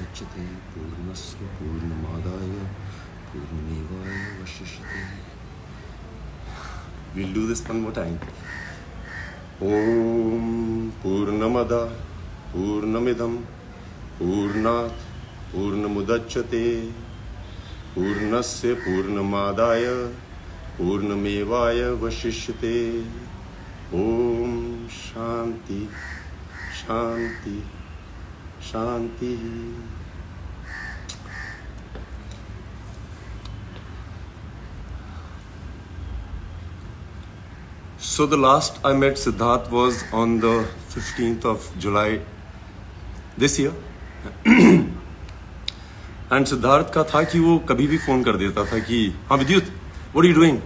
मुदच्यते पूर्णस्य पूर्णमादाय पूर्णमेवावशिष्यते. We'll do this one more time. Om Purnamada Purnamidam Purnat Purnamudachyate Purnasya Purnamadaya Purnamevaya Vashishyate. Om Shanti Shanti Shanti. So the last I met Siddharth was on the 15th of July this year. And Siddharth का था कि वो कभी भी phone कर देता था कि हाँ विद्युत, what are you doing?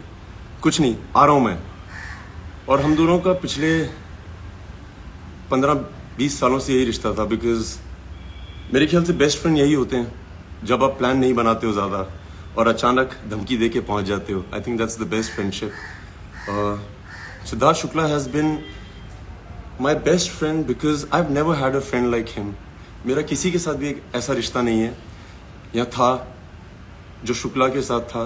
कुछ नहीं, आ रहा हूँ मैं. और हम दोनों का पिछले 15-20 सालों से यही रिश्ता था, बिकॉज मेरे ख्याल से बेस्ट फ्रेंड यही होते हैं जब आप प्लान नहीं बनाते हो ज़्यादा और अचानक धमकी दे के पहुँच जाते हो. I think that's the best friendship. Siddharth Shukla has been my best friend because I've never had a friend like him. मेरा किसी के साथ भी एक ऐसा रिश्ता नहीं है या था जो शुक्ला के साथ था.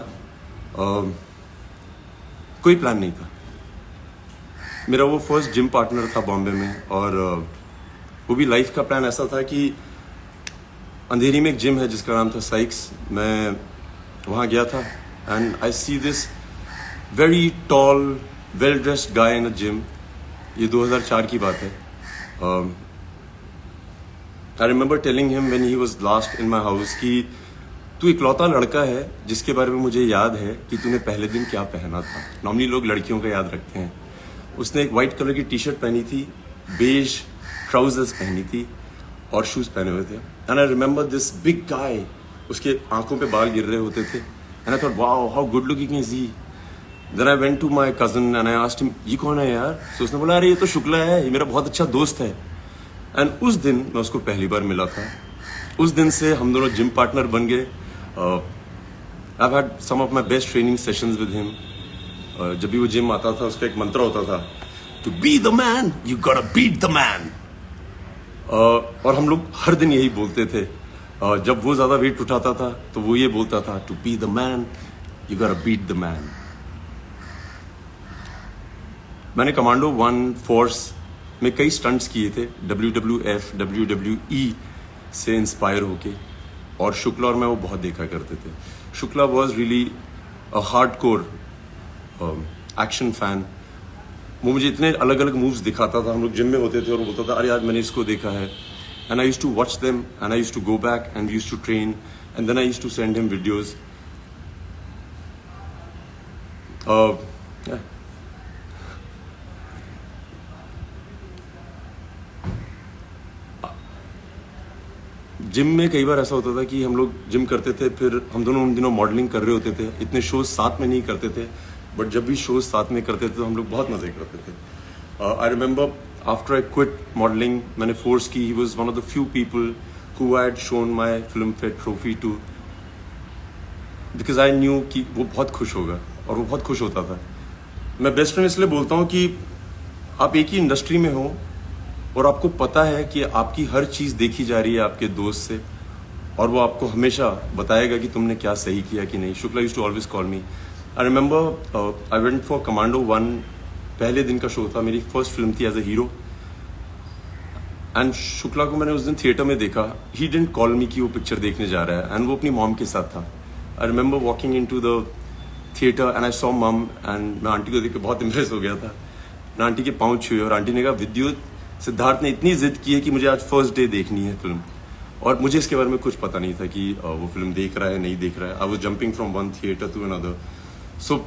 कोई प्लान नहीं था. मेरा वो फर्स्ट जिम पार्टनर था बॉम्बे में, और वो भी लाइफ का प्लान ऐसा था कि अंधेरी में एक जिम है जिसका नाम था साइक्स. मैं वहाँ गया था and I see this very tall well dressed guy in a gym. ये 2004 की बात है. I remember telling him when he was last in my house कि तू इकलौता लड़का है जिसके बारे में मुझे याद है कि तूने पहले दिन क्या पहना था. नॉर्मली लोग लड़कियों का याद रखते हैं. उसने एक वाइट कलर की टी शर्ट पहनी थी, बेज ट्राउजर्स पहनी थी और शूज पहने हुए थे. And I remember this big guy. उसके आंखों पे बाल गिर रहे होते थे. And I thought wow how good looking is he. Then I went to my cousin and I asked him, ये कौन है यार? So उसने बोला अरे ये तो शुक्ला है, ये मेरा बहुत अच्छा दोस्त है. And उस दिन मैं उसको पहली बार मिला था. उस दिन से हम दोनों जिम पार्टनर बन गए. I've had some of my best training sessions with him. जब भी वो जिम आता था उसका एक मंत्र होता था, To be the man, you gotta beat the man. और हम लोग हर दिन यही बोलते थे. जब वो ज़्यादा वेट उठाता था तो वो ये बोलता था, To be the man, you gotta beat the man. मैंने कमांडो 1 फोर्स में कई स्टंट्स किए थे, WWF, WWE से इंस्पायर होके, और शुक्ला और मैं वो बहुत देखा करते थे. Shukla was really a hardcore action fan. वो मुझे इतने अलग अलग मूव्स दिखाता था. हम लोग जिम में होते थे और वो बोलता था अरे आज मैंने इसको देखा है. And I used to watch them and I used to go back and used to train and then I used to send him videos. Gym में कई बार ऐसा होता था कि हम लोग जिम करते थे, फिर हम दोनों उन दिनों मॉडलिंग कर रहे होते थे. इतने शोज साथ में नहीं करते थे, बट जब भी शोज साथ में करते थे तो हम लोग बहुत मजे करते थे. I remember after I quit modelling, मैंने फोर्स की. He was one of the few people who had shown my Filmfare trophy too, because I knew कि वो बहुत खुश होगा, और वो बहुत खुश होता था. मैं बेस्ट फ्रेंड इसलिए बोलता हूँ कि आप एक ही इंडस्ट्री में हो और आपको पता है कि आपकी हर चीज़ देखी जा रही है आपके दोस्त से, और वो आपको हमेशा बताएगा कि तुमने क्या सही किया कि नहीं. Shukla used to always call me. I remember I went for Commando 1. पहले दिन का शो था, मेरी फर्स्ट फिल्म थी as a hero. And Shukla को मैंने उस दिन थिएटर में देखा. ही डिडंट कॉल मी कि वो पिक्चर देखने जा रहा है, एंड वो अपनी मॉम के साथ था. I remember walking in to the theatre and I saw mum, and मैं आंटी को देख के बहुत इम्प्रेस हो गया था. मैं आंटी के पाँव छुए और आंटी ने कहा विद्युत, सिद्धार्थ ने इतनी जिद की है कि मुझे आज फर्स्ट डे देखनी है फिल्म. और मुझे इसके बारे में कुछ पता नहीं था कि वो फिल्म देख रहा है नहीं देख रहा है. I was jumping from one theatre to another. So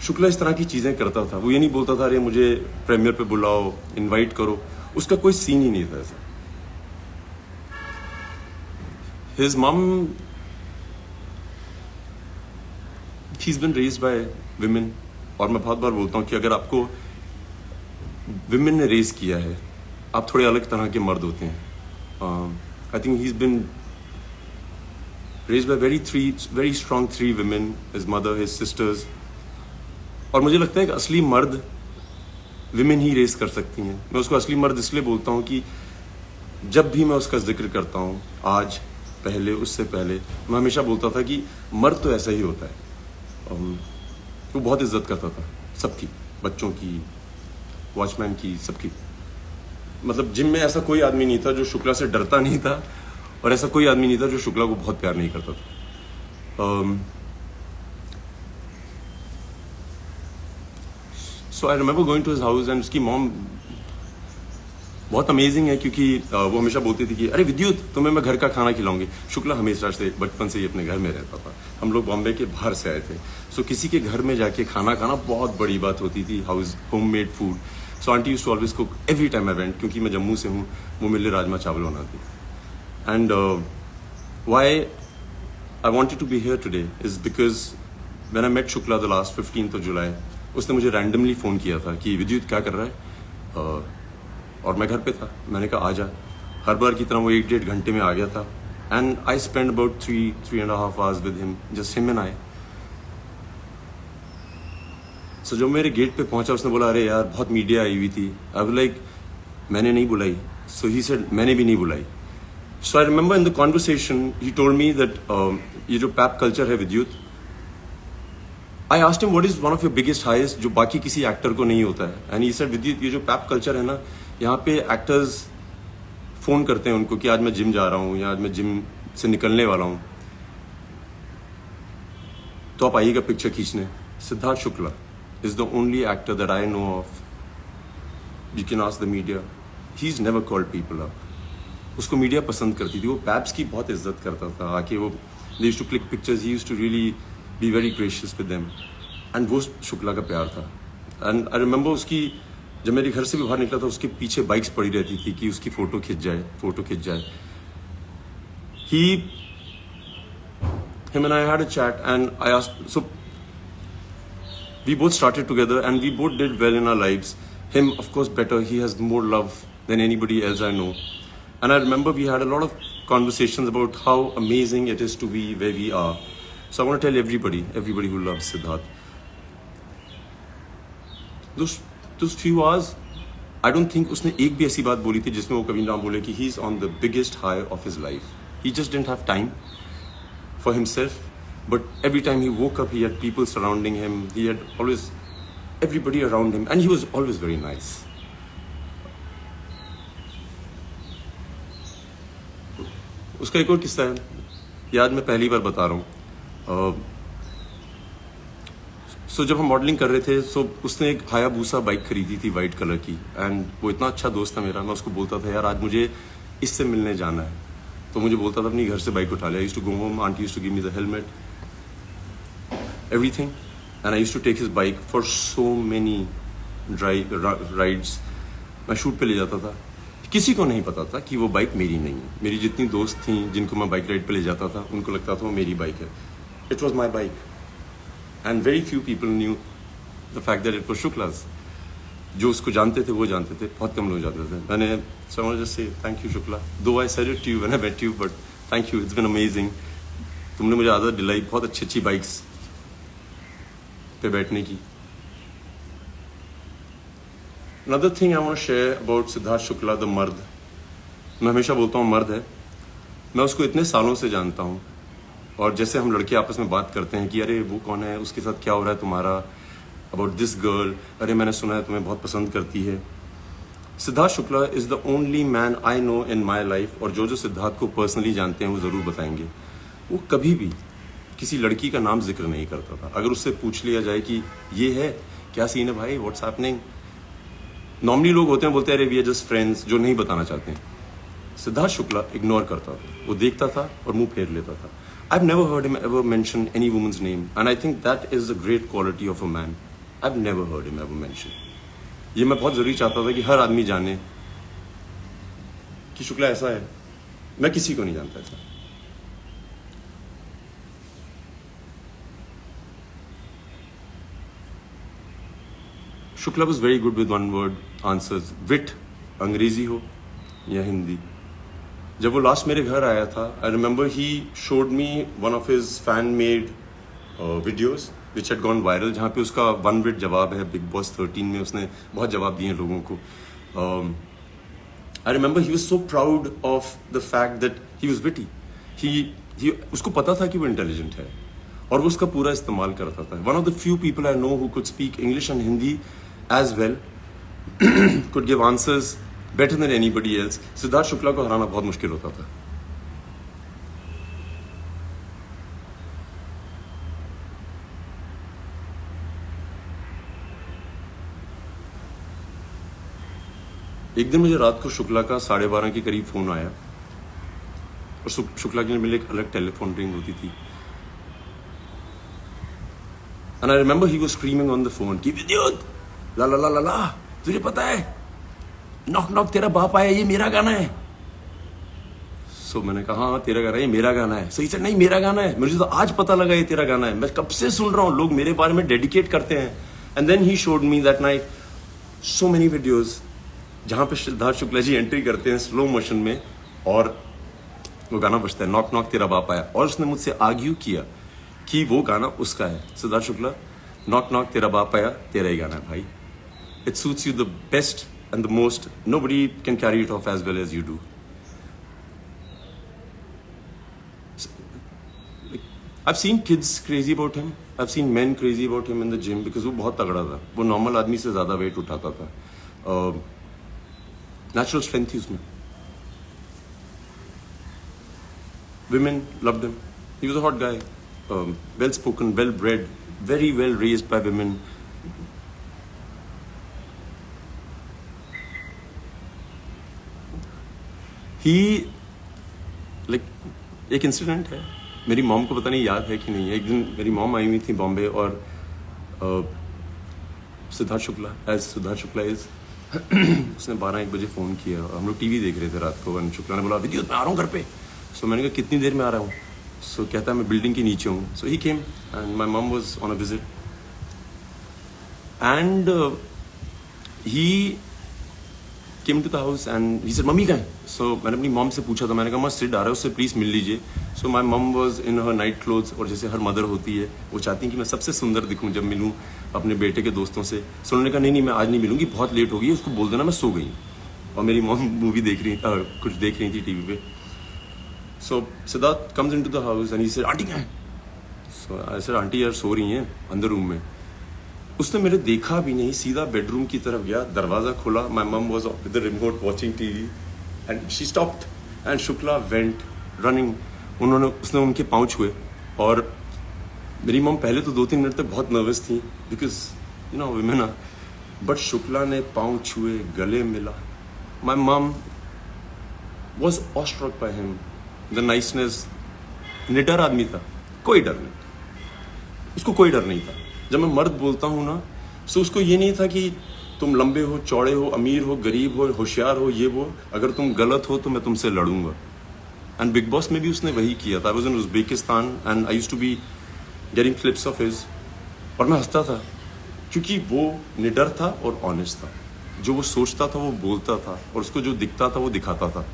Shukla इस तरह की चीज़ें करता था. वो ये नहीं बोलता था अरे मुझे प्रीमियर पे बुलाओ, इनवाइट करो. उसका कोई सीन ही नहीं था ऐसा. His mum, she is been raised by women. और मैं बहुत बार बोलता हूँ कि अगर आपको विमेन ने रेज किया है, आप थोड़े अलग तरह के मर्द होते हैं. I think he is been raised bye very strong 3 women, his mother, his sisters. और मुझे लगता है कि असली मर्द विमेन ही रेस कर सकती हैं. मैं उसको असली मर्द इसलिए बोलता हूँ कि जब भी मैं उसका जिक्र करता हूँ आज, पहले, उससे पहले मैं हमेशा बोलता था कि मर्द तो ऐसा ही होता है। वो बहुत इज्जत करता था सबकी, बच्चों की, वॉचमैन की, सबकी। मतलब जिम में ऐसा कोई आदमी नहीं था जो शुक्ला से डरता नहीं था, और ऐसा कोई आदमी नहीं था जो शुक्ला को बहुत प्यार नहीं करता था। So I remember going to his house and उसकी मॉम बहुत अमेजिंग है, क्योंकि वो हमेशा बोलती थी कि अरे विद्युत, तुम्हें मैं घर का खाना खिलाऊंगी। शुक्ला हमेशा से बचपन से ही अपने घर में रहता था। हम लोग बॉम्बे के बाहर से आए थे, सो किसी के घर में जाके खाना खाना बहुत बड़ी बात होती थी, homemade food. So aunty used to always cook every time I went, क्योंकि मैं जम्मू से हूँ, वो मेरे लिए राजमा चावल बनाती। And why I wanted to be here today is because when I met Shukla the last 15th of July, उसने मुझे रैंडमली फ़ोन किया था कि विद्युत क्या कर रहा है, और मैं घर पे था। मैंने कहा आ जा। हर बार की तरह वो 1-1.5 घंटे में आ गया था। And I spend about 3.5 hours with him, just him and I. So जब मेरे गेट पे पहुंचा, उसने बोला अरे यार बहुत मीडिया आई हुई थी। आई वाज लाइक मैंने नहीं बुलाई। सो ही सेड मैंने भी नहीं बुलाई। So I remember in the conversation he told me that ये जो पैप कल्चर है Vidyut, I asked him what is one of your biggest heist जो बाकी किसी एक्टर को नहीं होता है। एंड ही सेड विद्युत, ये जो पैप कल्चर है ना, यहाँ पे एक्टर्स फोन करते हैं उनको कि आज मैं जिम जा रहा हूँ या आज मैं जिम से निकलने वाला हूँ, तो आप आइएगा पिक्चर खींचने। Siddharth Shukla is the only actor that I know of, you can ask the media, he is never called people up. उसको मीडिया पसंद करती थी, वो पैप्स की बहुत इज्जत करता था। आके वो they used to click pictures, he used to really be very gracious with them. And वो शुक्ला का प्यार था। एंड आई रिमेंबर उसकी, जब मेरे घर से भी बाहर निकला था, उसके पीछे बाइक्स पड़ी रहती थी कि उसकी फोटो खिंच जाए। Him and I had a chat and I asked, so we both started together and we both did well in our lives. Him, of course, better. He has more love than anybody else I know. And I remember we had a lot of conversations about how amazing it is to be where we are. So I want to tell everybody who loves Siddharth, those few hours, I don't think उसने एक भी ऐसी बात बोली थी जिसमें वो कभी ना बोले कि he is on the biggest high of his life. He just didn't have time for himself, but every time he woke up, he had people surrounding him. He had always everybody around him, and he was always very nice. उसका एक और किस्सा है, याद मैं पहली बार बता रहा हूँ। सो जब हम मॉडलिंग कर रहे थे, सो उसने एक हायाबूसा बाइक खरीदी थी वाइट कलर की। एंड वो इतना अच्छा दोस्त था मेरा, मैं उसको बोलता था यार आज मुझे इससे मिलने जाना है, तो मुझे बोलता था अपनी घर से बाइक उठा ले। I used to go home, aunty used to give me the helmet, everything, and I used to take his bike for so many rides. मैं शूट पे ले जाता था, किसी को नहीं पता था कि वो बाइक मेरी नहीं है। मेरी जितनी दोस्त थी जिनको मैं बाइक राइड पे ले जाता था, उनको लगता था वो मेरी बाइक है। It was my bike. And very few people knew the fact that it was Shukla's. जो उसको जानते थे वो जानते थे, बहुत कम लोग जानते थे। मैंने so I want to just say thank you Shukla. Though I said it to you when I met you, but thank you. It's been amazing. तुमने मुझे आदत दिलाई बहुत अच्छी बाइक्स पे बैठने की। Another thing I want to share about Siddharth Shukla, the मर्द। मैं हमेशा बोलता हूँ मर्द है। मैं उसको इतने सालों से जानता हूँ, और जैसे हम लड़के आपस में बात करते हैं कि अरे वो कौन है, उसके साथ क्या हो रहा है तुम्हारा, अबाउट दिस गर्ल, अरे मैंने सुना है तुम्हें बहुत पसंद करती है। Siddharth Shukla is the only man I know in my life, और जो सिद्धार्थ को पर्सनली जानते हैं वो ज़रूर बताएंगे, वो कभी भी किसी लड़की का नाम जिक्र नहीं करता था। अगर उससे पूछ लिया जाए कि ये है क्या सीन है भाई, व्हाट्स हैपनिंग, नॉर्मली लोग होते हैं बोलते हैं अरे वी आर जस्ट फ्रेंड्स, जो नहीं बताना चाहते हैं। सिद्धार्थ शुक्ला इग्नोर करता था, वो देखता था और मुंह फेर लेता था। I've never heard him ever mention any woman's name, and I think that is a great quality of a man. I've never heard him ever mention. ये मैं बहुत जरूरी चाहता था कि हर आदमी जाने कि शुक्ला ऐसा है। मैं किसी को नहीं जानता ऐसा। Shukla was very good with one word answers. Wit, अंग्रेजी हो या हिंदी। जब वो लास्ट मेरे घर आया था, I remember he showed me one of his fan made videos which had gone viral, जहाँ पे उसका 1 मिनट जवाब है बिग बॉस 13 में। उसने बहुत जवाब दिए लोगों को। I remember he was so proud of the fact that he was witty. उसको पता था कि वो इंटेलिजेंट है और वो उसका पूरा इस्तेमाल करता था. One of the few people I know who could speak English and Hindi as well, could give answers better than anybody else. Siddharth Shukla को हराना बहुत मुश्किल होता था. एक दिन मुझे रात को शुक्ला का 12:30 के करीब फोन आया और शुक्ला के लिए मेरे एक अलग टेलीफोन रिंग होती थी. And I remember he was screaming on the phone कि विद्युत ला ला ला ला ला, तुझे पता है नॉक नॉक तेरा बाप आया, ये मेरा गाना है. सो मैंने कहा हाँ तेरा गाना है, ये मेरा गाना है. सही से नहीं मेरा गाना है, मुझे तो आज पता लगा ये तेरा गाना है, मैं कब से सुन रहा हूँ, लोग मेरे बारे में डेडिकेट करते हैं. And then he showed me that night so many videos जहां पे सिद्धार्थ शुक्ला जी एंट्री करते हैं स्लो मोशन में और वो गाना बजता है नॉक नॉक तेरा बाप आया. और उसने मुझसे आर्ग्यू किया कि वो गाना उसका है. सिद्धार्थ शुक्ला, नॉक नॉक तेरा बाप आया तेरा ही गाना है भाई. It suits you the best and the most. Nobody can carry it off as well as you do. I've seen kids crazy about him. I've seen men crazy about him in the gym because वो बहुत तगड़ा था. वो normal आदमी से ज्यादा wait उठाता था. नेचुरल स्ट्रेंथ थी उसमें. Women loved him. He was a hot guy. Well spoken, well bred, very well raised by women. He like एक इंसिडेंट है, मेरी मॉम को पता नहीं याद है कि नहीं है. एक दिन मेरी मॉम आई हुई थी बॉम्बे और सिद्धार्थ शुक्ला इज उसने 12-1 बजे फ़ोन किया और हम लोग टीवी देख रहे थे रात को. और शुक्ला ने बोला विद्युत मैं आ रहा हूँ घर पे. सो मैंने कहा कितनी देर में आ रहा हूँ. सो कहता है मैं बिल्डिंग के नीचे हूँ. So he came and my mom was on a visit and he came to the house and he said mummy कहाँ है. सो मैंने अपनी मॉम से पूछा था, मैंने कहा मैं सिड आ रहा है उससे प्लीज़ मिल लीजिए. So my mom was in her night clothes. और जैसे हर मदर होती है वो चाहती है कि मैं सबसे सुंदर दिखूं जब मिलूं अपने बेटे के दोस्तों से. सो उन्होंने कहा नहीं मैं आज नहीं मिलूंगी, बहुत लेट हो गई, उसको बोल देना मैं सो गई. और मेरी मॉम मूवी देख रही कुछ देख रही थी टीवी पे. So Siddharth comes in to the house and he said aunty कहाँ है. सो आई सेड आंटी यार सो रही हैं अंदर रूम में. उसने मेरे देखा भी नहीं, सीधा बेडरूम की तरफ गया, दरवाजा खोला. माई mum was with the remote watching TV and she stopped and Shukla went running. उसने उनके पाँव छुए और मेरी मम पहले तो 2-3 मिनट तक बहुत नर्वस थी because you know women are. But Shukla ने पाँव छुए, गले मिला. My mum was awestruck by him, the niceness. निडर आदमी था, कोई डर नहीं, उसको कोई डर नहीं था. जब मैं मर्द बोलता हूँ ना, सो उसको ये नहीं था कि तुम लंबे हो, चौड़े हो, अमीर हो, गरीब हो, होशियार हो, ये वो, अगर तुम गलत हो तो मैं तुमसे लड़ूंगा. एंड बिग बॉस में भी उसने वही किया था. I was in Uzbekistan and I used to be getting clips of his और मैं हंसता था क्योंकि वो निडर था और ऑनेस्ट था. जो वो सोचता था वो बोलता था और उसको जो दिखता था वो दिखाता था.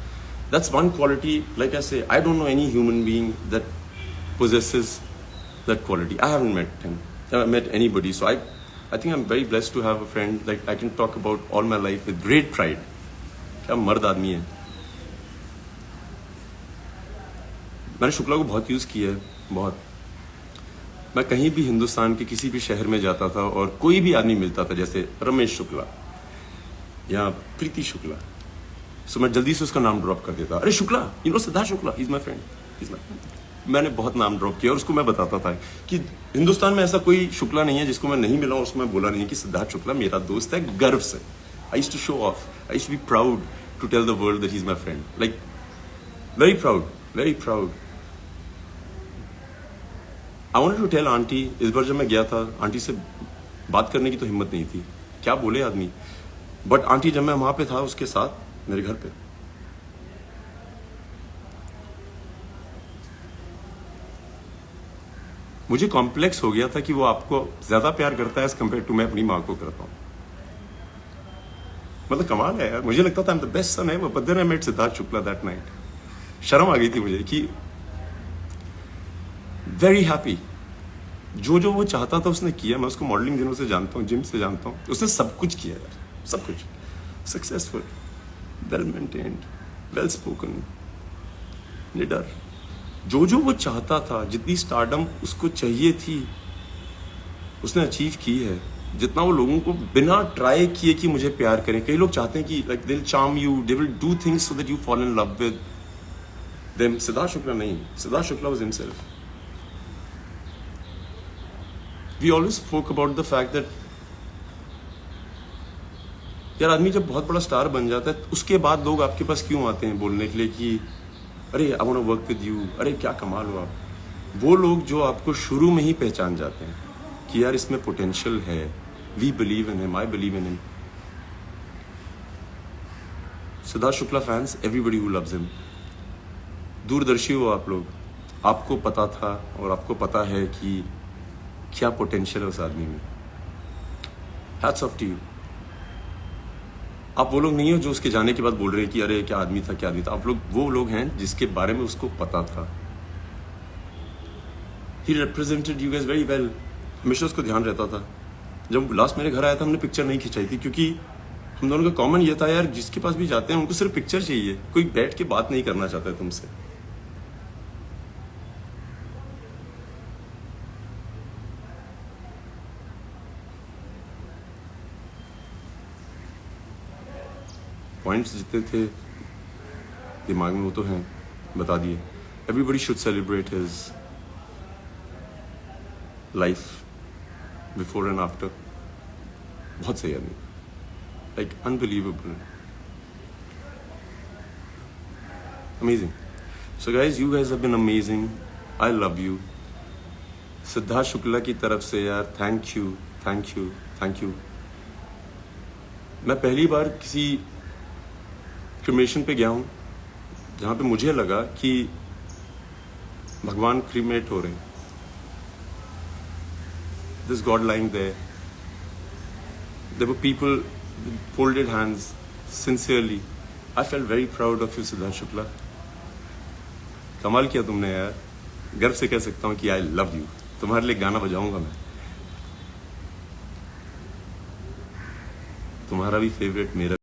That's one quality. Like I say I don't know any human being that possesses that quality. I haven't met him. I haven't met anybody. So I think I'm very blessed to have a friend like I can talk about all my life with great pride. क्या मर्द आदमी है. मैंने शुक्ला को बहुत use किया है, बहुत. मैं कहीं भी हिंदुस्तान के किसी भी शहर में जाता था और कोई भी आदमी मिलता था, जैसे रमेश शुक्ला या प्रीति शुक्ला, सो मैं जल्दी से उसका नाम ड्रॉप कर देता. अरे Shukla, you know Siddharth Shukla, he is my friend. मैंने बहुत नाम ड्रॉप किया और उसको मैं बताता था कि हिंदुस्तान में ऐसा कोई शुक्ला नहीं है जिसको मैं नहीं मिला और उसको मैं बोला नहीं कि सिद्धार्थ शुक्ला मेरा दोस्त है, गर्व से. I used to show off, I used to be proud to tell the world that he is my friend. Like very proud, very proud. I wanted to tell aunty. इस बार जब मैं गया था, आंटी से बात करने की तो हिम्मत नहीं थी, क्या बोले आदमी. बट आंटी जब मैं वहां पे था उसके साथ मेरे घर पे, मुझे कॉम्प्लेक्स हो गया था कि वो आपको ज्यादा प्यार करता है एज कम्पेयर टू मैं अपनी माँ को करता हूँ. मतलब कमाल है यार. मुझे लगता था I am the best son है, but then I met Siddharth Shukla that night. शर्म आ गई थी मुझे कि वेरी हैप्पी. जो जो वो चाहता था उसने किया. मैं उसको मॉडलिंग दिनों से जानता हूँ, जिम से जानता हूँ. उसने सब कुछ किया यार, सब कुछ. Successful, well maintained, well spoken, निडर, जो जो वो चाहता था, जितनी स्टारडम उसको चाहिए थी, उसने अचीव की है। जितना वो लोगों को बिना ट्राई किए कि मुझे प्यार करें, कई लोग चाहते हैं कि like they will charm you, they will do things so that you fall in love with them. Siddharth Shukla नहीं, Siddharth Shukla was himself. We always spoke about the fact that यार आदमी जब बहुत बड़ा स्टार बन जाता है उसके बाद लोग आपके पास क्यों आते हैं बोलने के लिए कि अरे I want to work with you, अरे क्या कमाल हो आप। वो लोग जो आपको शुरू में ही पहचान जाते हैं कि यार इसमें पोटेंशियल है, we believe in him, I believe in him. Siddharth Shukla fans, everybody who loves him, दूरदर्शी हो आप लोग, आपको पता था और आपको पता है कि क्या पोटेंशियल है उस आदमी में। Hats off to you. आप वो लोग नहीं हो जो उसके जाने के बाद बोल रहे हैं कि अरे क्या आदमी था, क्या आदमी था। आप लोग वो लोग हैं जिसके बारे में उसको पता था। He represented you guys very well. हमेशा उसको ध्यान रहता था। जब लास्ट मेरे घर आया था हमने पिक्चर नहीं खिंचाई थी क्योंकि हम दोनों का कॉमन ये था यार जिसके पास भी जाते हैं उनको सिर्फ पिक्चर चाहिए, कोई बैठ के बात नहीं करना चाहता है तुमसे। पॉइंट्स जितने थे दिमाग में वो तो हैं, बता दिए। Everybody should celebrate his life before and after. बहुत सही आदमी, like unbelievable, amazing. So guys, you guys have been amazing, I love you. Siddharth Shukla की तरफ से यार thank you, thank you, thank you. मैं पहली बार किसी क्रिमेशन पे गया हूँ जहाँ पे मुझे लगा कि भगवान क्रीमेट हो रहे हैं। This god lying there, there were people folded hands sincerely. I felt very proud of you Siddharth Shukla. कमाल किया तुमने यार, गर्व से कह सकता हूँ कि आई लव यू। तुम्हारे लिए गाना बजाऊंगा मैं, तुम्हारा भी फेवरेट, मेरा